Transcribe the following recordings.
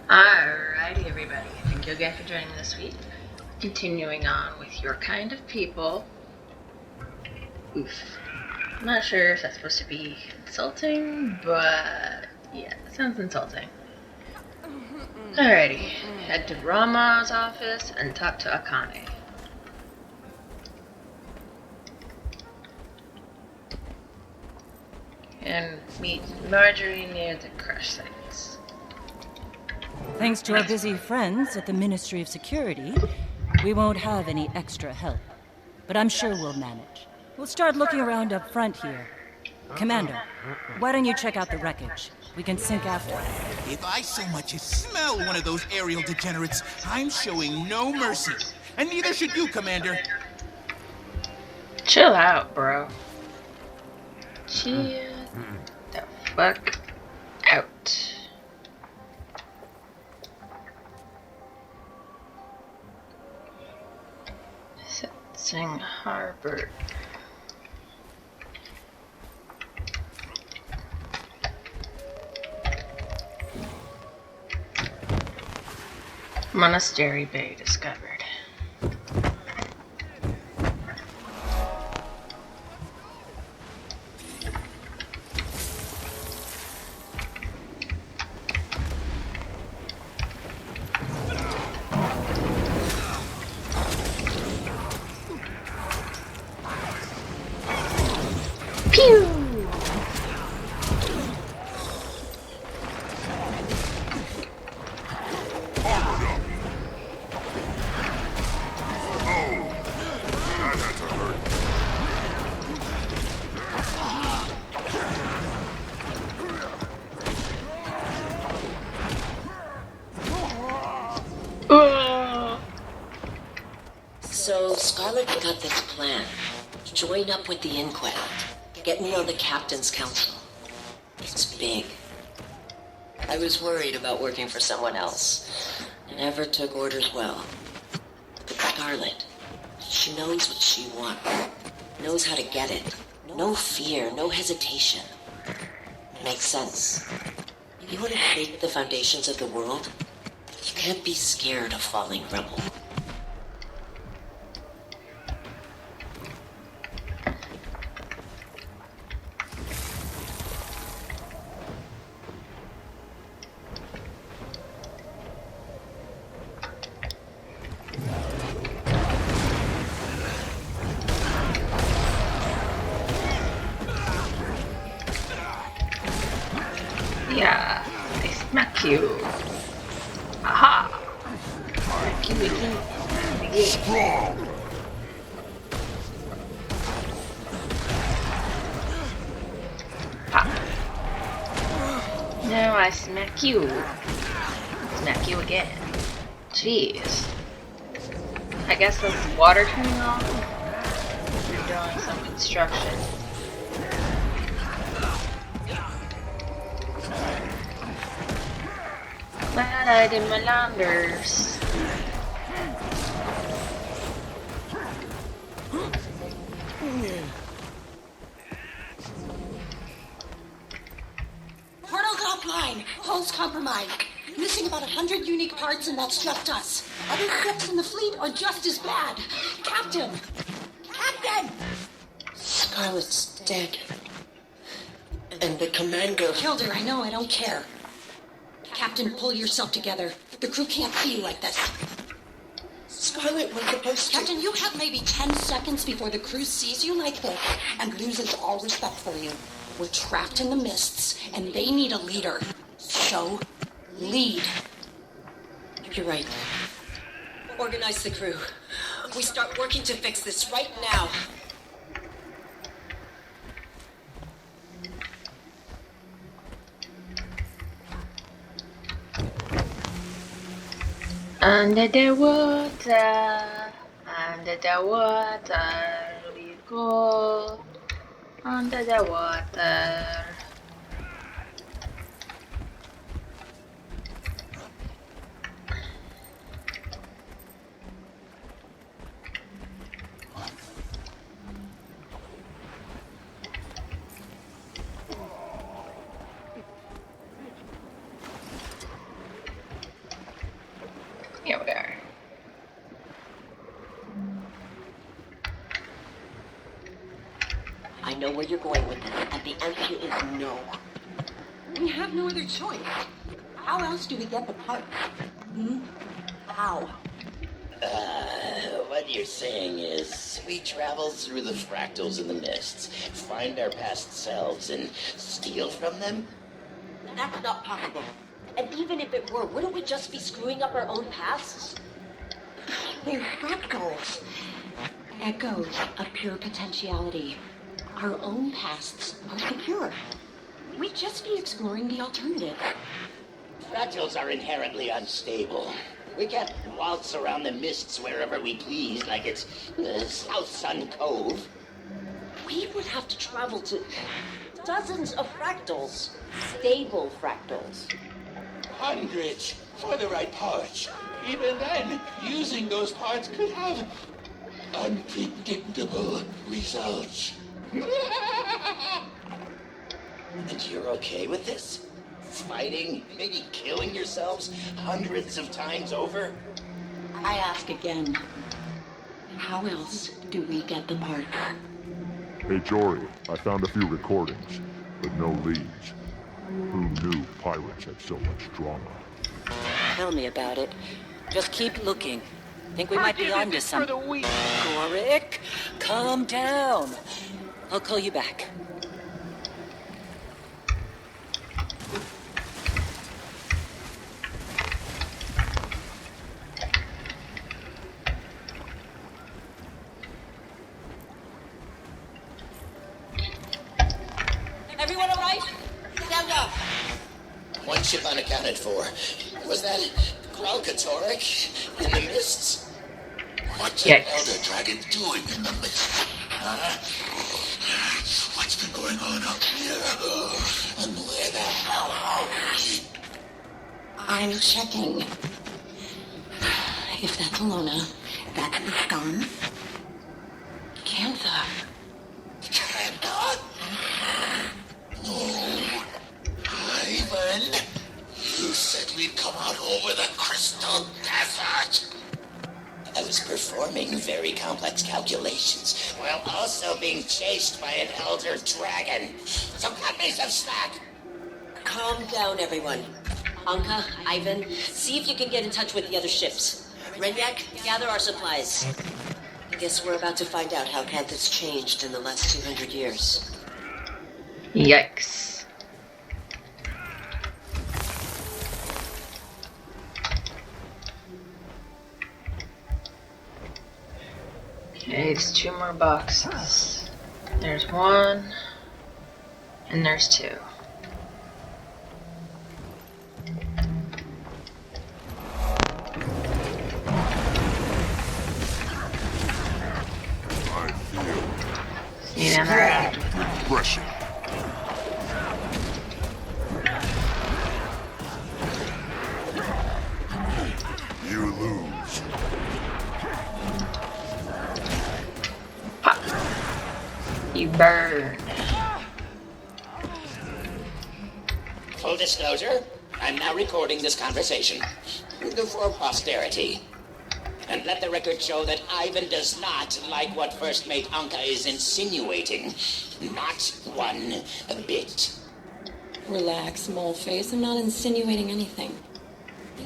Alrighty, everybody. Thank you again for joining this week. Continuing on with your kind of people. Oof. I'm not sure if that's supposed to be insulting, but yeah, it sounds insulting. Alrighty. Head to Rama's office and talk to Akane. And meet Marjorie near the crash sites. Thanks to our busy friends at the Ministry of Security, we won't have any extra help. But I'm sure we'll manage. We'll start looking around up front here. Commander, why don't you check out the wreckage? We can sync after. If I so much as smell one of those aerial degenerates, I'm showing no mercy. And neither should you, Commander. Chill out, bro. Chill the fuck out. Sing Harbor. Monastery Bay discovered. Pew! So Scarlet got this plan. Join up with the Inquest. Get me on the Captain's Council. It's big. I was worried about working for someone else. Never took orders well. But Scarlet, she knows what she wants. Knows how to get it. No fear, no hesitation. Makes sense. You want to shake the foundations of the world? You can't be scared of falling rubble. Yeah, I smack you. Aha! Smack you again. Strong. Ha! Now I smack you. Smack you again. Jeez. I guess that's water turning off. You're doing some construction. Glad I did my launders. Portal's offline. Hull's compromised. Missing about 100 unique parts, and that's just us. Other ships in the fleet are just as bad. Captain! Captain! Scarlet's dead. And the commander... Killed her, I know, I don't care. Captain, pull yourself together. The crew can't see you like this. Scarlet was supposed to... Captain, you have maybe 10 seconds before the crew sees you like this and loses all respect for you. We're trapped in the mists, and they need a leader. So, lead. You're right. Organize the crew. We start working to fix this right now. Under the water we go. Under the water. Here we are. I know where you're going with this, and the answer is no. We have no other choice. How else do we get the part? How? What you're saying is, we travel through the fractals in the mists, find our past selves, and steal from them? That's not possible. And even if it were, wouldn't we just be screwing up our own pasts? They're fractals. Echoes of pure potentiality. Our own pasts are secure. We'd just be exploring the alternative. Fractals are inherently unstable. We can't waltz around the mists wherever we please like it's South Sun Cove. We would have to travel to dozens of fractals. Stable fractals. Hundreds for the right parts. Even then, using those parts could have unpredictable results. And you're okay with this? Fighting, maybe killing yourselves hundreds of times over? I ask again. How else do we get the part? Hey Jory, I found a few recordings, but no leads. Who knew pirates had so much drama? Tell me about it. Just keep looking. Think we might be onto something. Gorik, calm down. I'll call you back. Everyone all right? Stand up. One ship unaccounted for. Was that Gralkatoric in the mists? What's Yikes. an elder dragon doing in the mist? Huh? What's been going on up here? And where the hell are we? I'm checking. If that's Alona, that's the scum. Cantha. Cannot? No. Ivan, you said we'd come out over the Crystal Desert. I was performing very complex calculations while also being chased by an elder dragon. So cut me some slack. Calm down, everyone. Anka, Ivan, see if you can get in touch with the other ships. Renyak, gather our supplies. I guess we're about to find out how Cantha's changed in the last 200 years. Yikes. Okay, it's 2 more boxes. There's 1, and there's 2. I feel See down there? pressure. You lose. Pop. You burn. Full disclosure, I'm now recording this conversation. For posterity. And let the record show that Ivan does not like what First Mate Anka is insinuating. Not one bit. Relax, moleface. I'm not insinuating anything.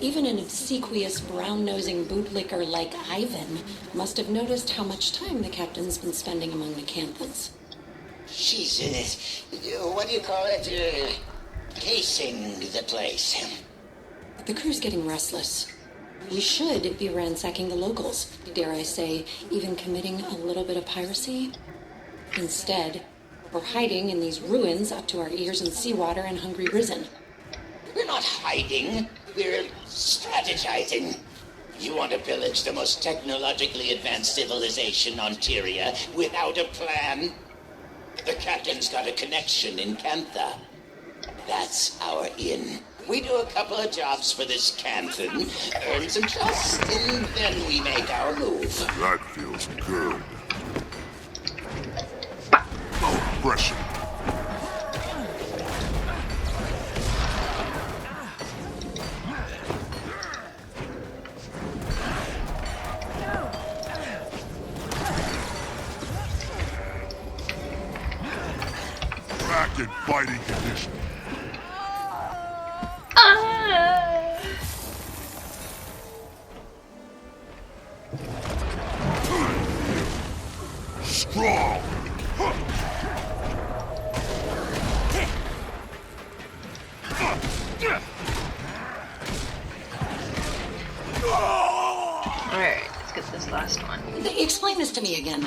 Even an obsequious, brown-nosing bootlicker like Ivan must have noticed how much time the captain's been spending among the Canthans. She's, what do you call it? Casing the place. The crew's getting restless. We should be ransacking the locals. Dare I say, even committing a little bit of piracy? Instead, we're hiding in these ruins up to our ears in seawater and hungry risen. We're not hiding. We're strategizing. You want to pillage the most technologically advanced civilization on Tyria without a plan? The captain's got a connection in Cantha. That's our in. We do a couple of jobs for this Canthan, earn some trust, and then we make our move. That feels good. Oh, pressure. in fighting condition. Ah! Strong! Alright, let's get this last one. Explain this to me again.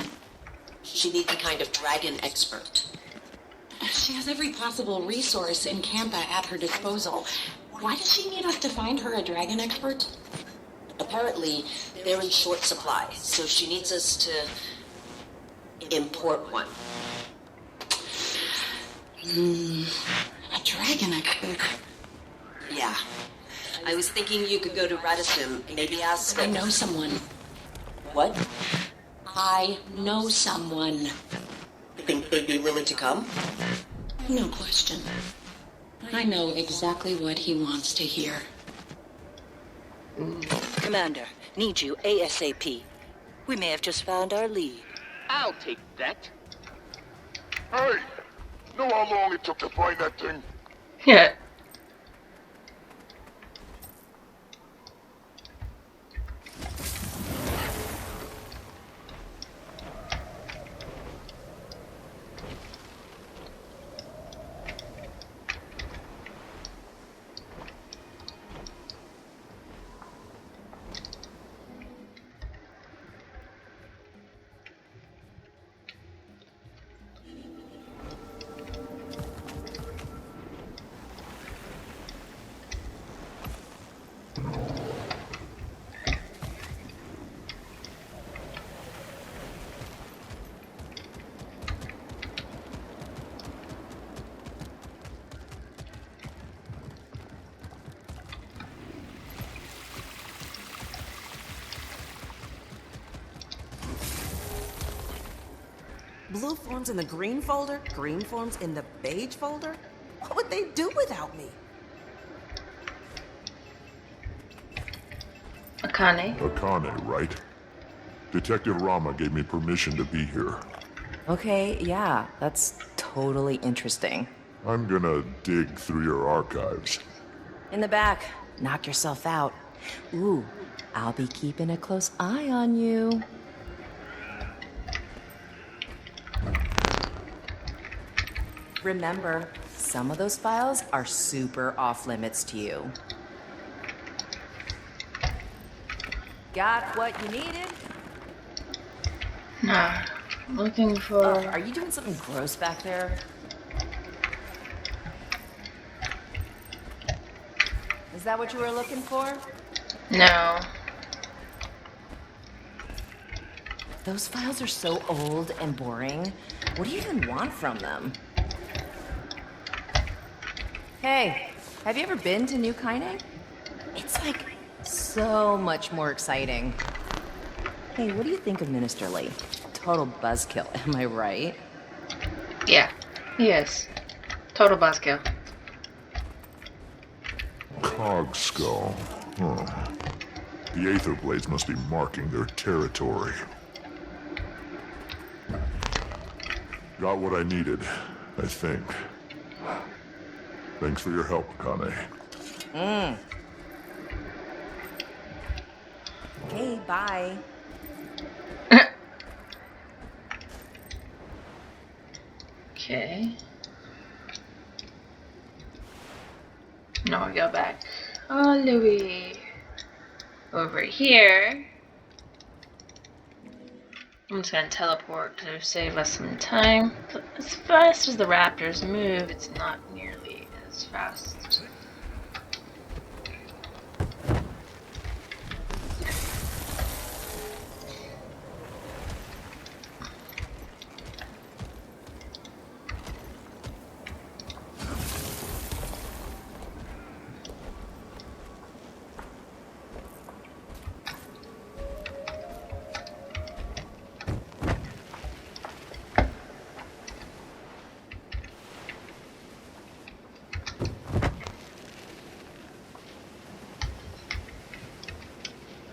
She needs a kind of dragon expert. She has every possible resource in Campa at her disposal. Why does she need us to find her a dragon expert? Apparently, they're in short supply, so she needs us to import one. A dragon expert? Yeah. I was thinking you could go to Radisson, maybe ask... I know someone. What? I know someone. Think they'd be willing to come? No question. I know exactly what he wants to hear. Commander, need you ASAP. We may have just found our lead. I'll take that. Hey! Know how long it took to find that thing? Yeah. Blue forms in the green folder, green forms in the beige folder? What would they do without me? Akane. Akane, right? Detective Rama gave me permission to be here. Okay, yeah, that's totally interesting. I'm gonna dig through your archives. In the back, knock yourself out. Ooh, I'll be keeping a close eye on you. Remember, some of those files are super off limits to you. Got what you needed? Nah. Looking for... Oh, are you doing something gross back there? Is that what you were looking for? No. Those files are so old and boring. What do you even want from them? Hey, have you ever been to New Kaine? It's like so much more exciting. Hey, what do you think of Minister Lee? Total buzzkill, am I right? Yeah. He is. Total buzzkill. Cog skull. Huh. The Aetherblades must be marking their territory. Got what I needed, I think. Thanks for your help, Akane. Okay, bye. Okay. Now we go back all the way over here. I'm just gonna teleport to save us some time. As fast as the raptors move, it's not nearly as fast.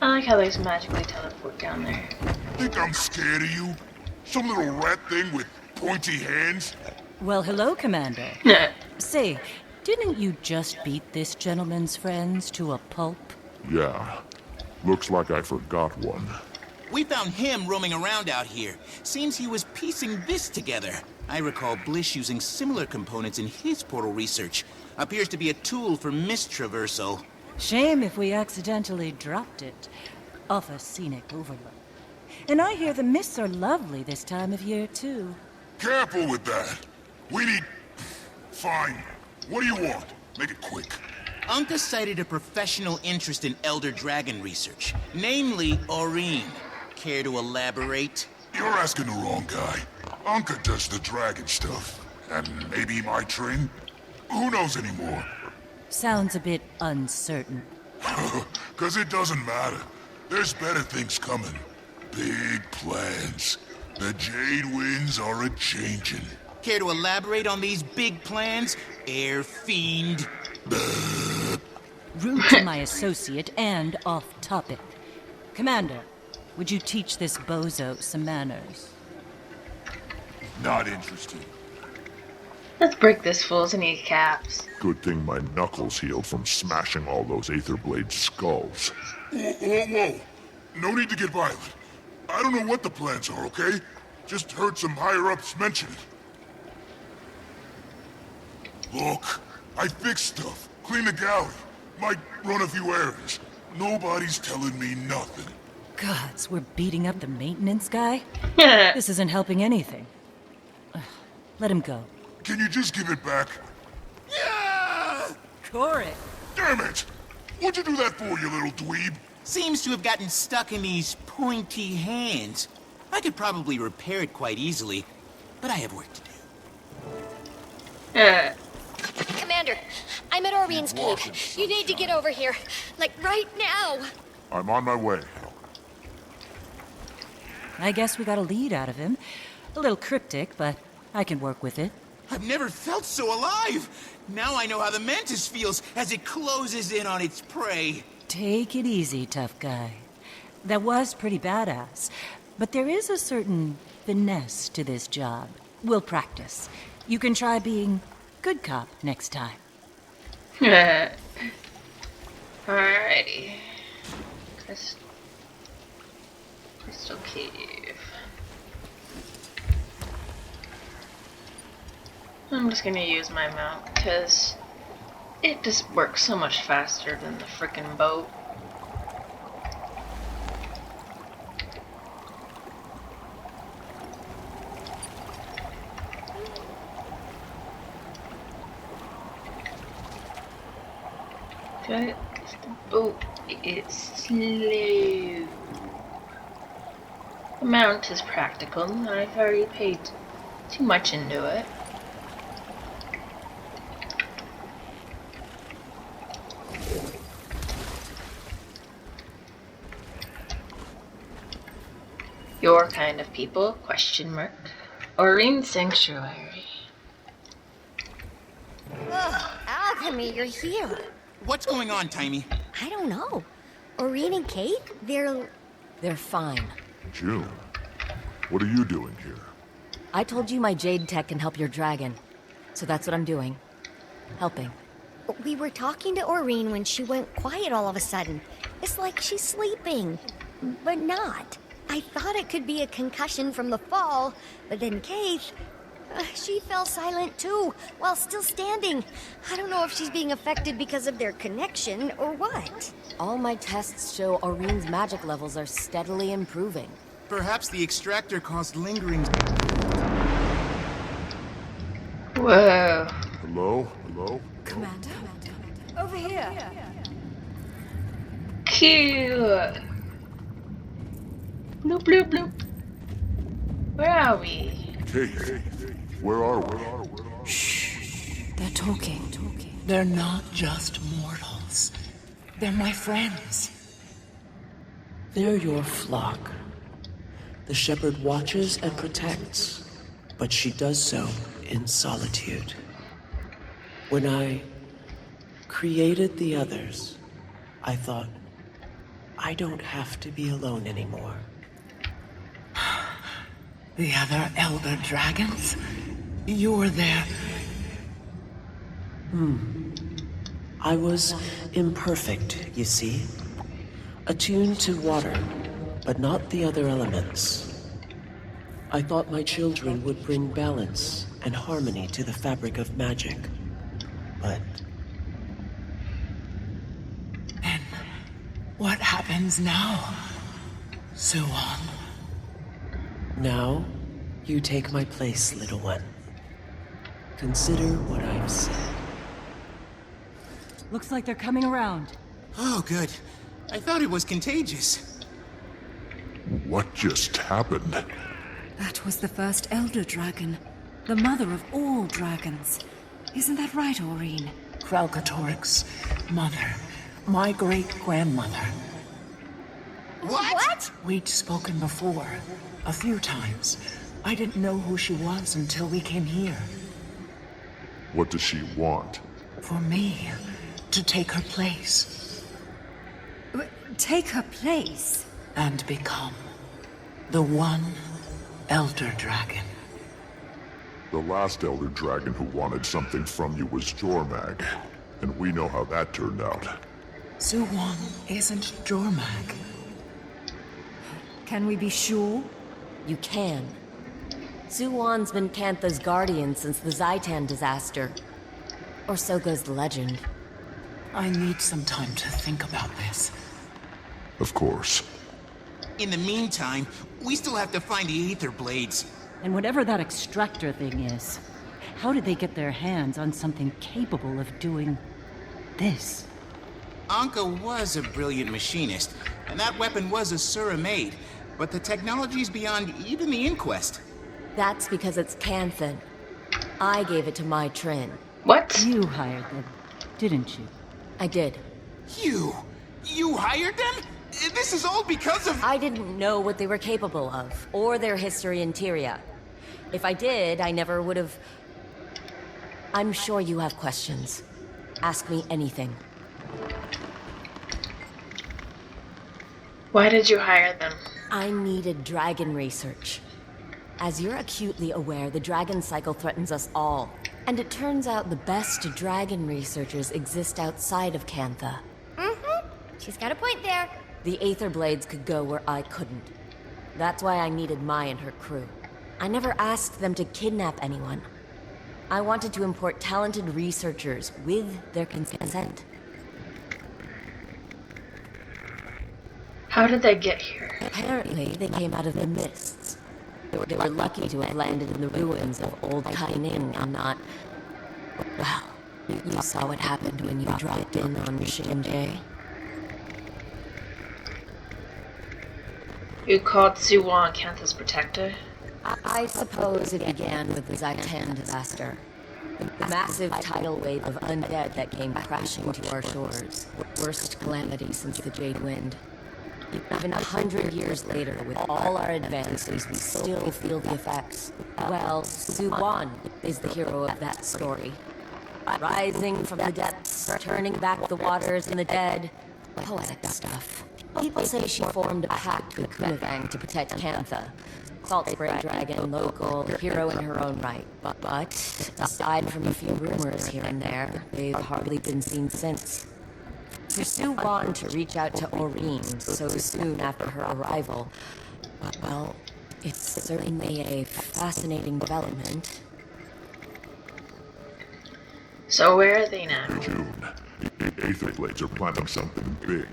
I like how they just magically teleport down there. Think I'm scared of you? Some little rat thing with pointy hands? Well, hello, Commander. Say, didn't you just beat this gentleman's friends to a pulp? Yeah. Looks like I forgot one. We found him roaming around out here. Seems he was piecing this together. I recall Blish using similar components in his portal research. Appears to be a tool for mist traversal. Shame if we accidentally dropped it off a scenic overlook. And I hear the mists are lovely this time of year, too. Careful with that. We need... Fine. What do you want? Make it quick. Unka cited a professional interest in Elder Dragon research, namely Aurene. Care to elaborate? You're asking the wrong guy. Anka does the dragon stuff. And maybe my train? Who knows anymore? Sounds a bit uncertain. 'Cause it doesn't matter. There's better things coming. Big plans. The Jade Winds are a-changin'. Care to elaborate on these big plans, Air Fiend? Rude to my associate and off-topic. Commander, would you teach this bozo some manners? Not interested. Let's break this fool's kneecaps. Good thing my knuckles healed from smashing all those Aetherblades skulls. Whoa. No need to get violent. I don't know what the plans are, okay? Just heard some higher-ups mention it. Look, I fixed stuff. Clean the galley. Might run a few errands. Nobody's telling me nothing. Gods, we're beating up the maintenance guy? This isn't helping anything. Let him go. Can you just give it back? Yeah! Corey! Damn it! What'd you do that for, you little dweeb? Seems to have gotten stuck in these pointy hands. I could probably repair it quite easily, but I have work to do. Commander, I'm at Aureen's cave. You need to get over here. Like, right now. I'm on my way. I guess we got a lead out of him. A little cryptic, but I can work with it. I've never felt so alive! Now I know how the Mantis feels as it closes in on its prey. Take it easy, tough guy. That was pretty badass, but there is a certain finesse to this job. We'll practice. You can try being good cop next time. Alrighty. Crystal Cave. I'm just gonna use my mount because it just works so much faster than the frickin' boat. Okay, the boat is slow. The mount is practical, and I've already paid too much into it. Your kind of people, question mark. Aurene Sanctuary. Ugh, Alchemy, you're here. What's going on, Timey? I don't know. Aurene and Kate, They're fine. Joon, what are you doing here? I told you my Jade tech can help your dragon. So that's what I'm doing. Helping. we were talking to Aurene when she went quiet all of a sudden. It's like she's sleeping, but not. I thought it could be a concussion from the fall, but then Kate, she fell silent too, while still standing. I don't know if she's being affected because of their connection or what. All my tests show Aurene's magic levels are steadily improving. Perhaps the extractor caused lingering... Whoa. Hello? Hello? Commander? Over here. Cute. Bloop, bloop, bloop. Where are we? Kate, where are we? They're talking. They're not just mortals. They're my friends. They're your flock. The shepherd watches and protects, but she does so in solitude. When I created the others, I thought, I don't have to be alone anymore. The other elder dragons? You were there. I was imperfect, you see. Attuned to water, but not the other elements. I thought my children would bring balance and harmony to the fabric of magic. But... And what happens now, Suwon? Now, you take my place, little one. Consider what I've said. Looks like they're coming around. Oh, good. I thought it was contagious. What just happened? That was the first Elder Dragon. The mother of all dragons. Isn't that right, Aureen? Kralkatorik's mother. My great-grandmother. What? We'd spoken before. A few times. I didn't know who she was until we came here. What does she want? For me to take her place. Take her place? And become the one Elder Dragon. The last Elder Dragon who wanted something from you was Jormag, and we know how that turned out. Suwon isn't Jormag. Can we be sure? You can. Suwon's been Cantha's guardian since the Zaitan disaster. Or so goes the legend. I need some time to think about this. Of course. In the meantime, we still have to find the Aetherblades. And whatever that extractor thing is, how did they get their hands on something capable of doing this? Anka was a brilliant machinist, and that weapon was a Sura-made, but the technology's beyond even the Inquest. That's because it's Canthan. I gave it to my Trin. What? You hired them, didn't you? I did. You hired them? This is all because of... I didn't know what they were capable of, or their history in Tyria. If I did, I never would have... I'm sure you have questions. Ask me anything. Why did you hire them? I needed dragon research. As you're acutely aware, the dragon cycle threatens us all. And it turns out the best dragon researchers exist outside of Cantha. Mm-hmm. She's got a point there. The Aetherblades could go where I couldn't. That's why I needed Mai and her crew. I never asked them to kidnap anyone. I wanted to import talented researchers with their consent. How did they get here? Apparently, they came out of the mists. They were lucky to have landed in the ruins of Old Kaining and not... Well, you saw what happened when you dropped in on Shinjae. You called Suwon Cantha's protector? I suppose it began with the Zaitan disaster. The massive tidal wave of undead that came crashing to our shores. Worst calamity since the Jade Wind. Even 100 years later, with all our advances, we still feel the effects. Well, Suwon is the hero of that story. Rising from the depths, turning back the waters and the dead. Poetic stuff. People say she formed a pact with Kunavang to protect Cantha. Salt Spray Dragon, local, hero in her own right. But, aside from a few rumors here and there, they've hardly been seen since. For Suwon to reach out to Aureen so soon after her arrival, well, it's certainly a fascinating development. So where are they now? Hey, Joon. The Aetherblades are planning something big.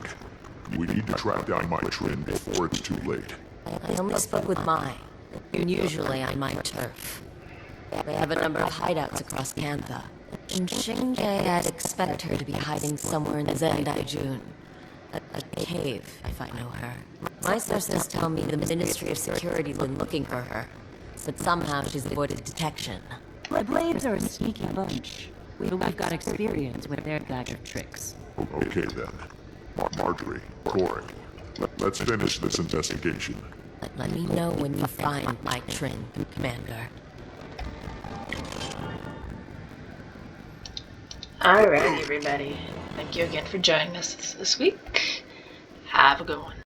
We need to track down my Trin before it's too late. I only spoke with Mai, usually on my turf. They have a number of hideouts across Cantha. In Shinjae, I'd expect her to be hiding somewhere in Zendai Joon. A cave, if I know her. My sources tell me the Ministry of Security's been looking for her, but somehow she's avoided detection. The Blades are a sneaky bunch. We've got experience with their bag of tricks. Okay then. Marjorie, Corey, let's finish this investigation. Let me know when you find my Trin, Commander. Alright, everybody. Thank you again for joining us this week. Have a good one.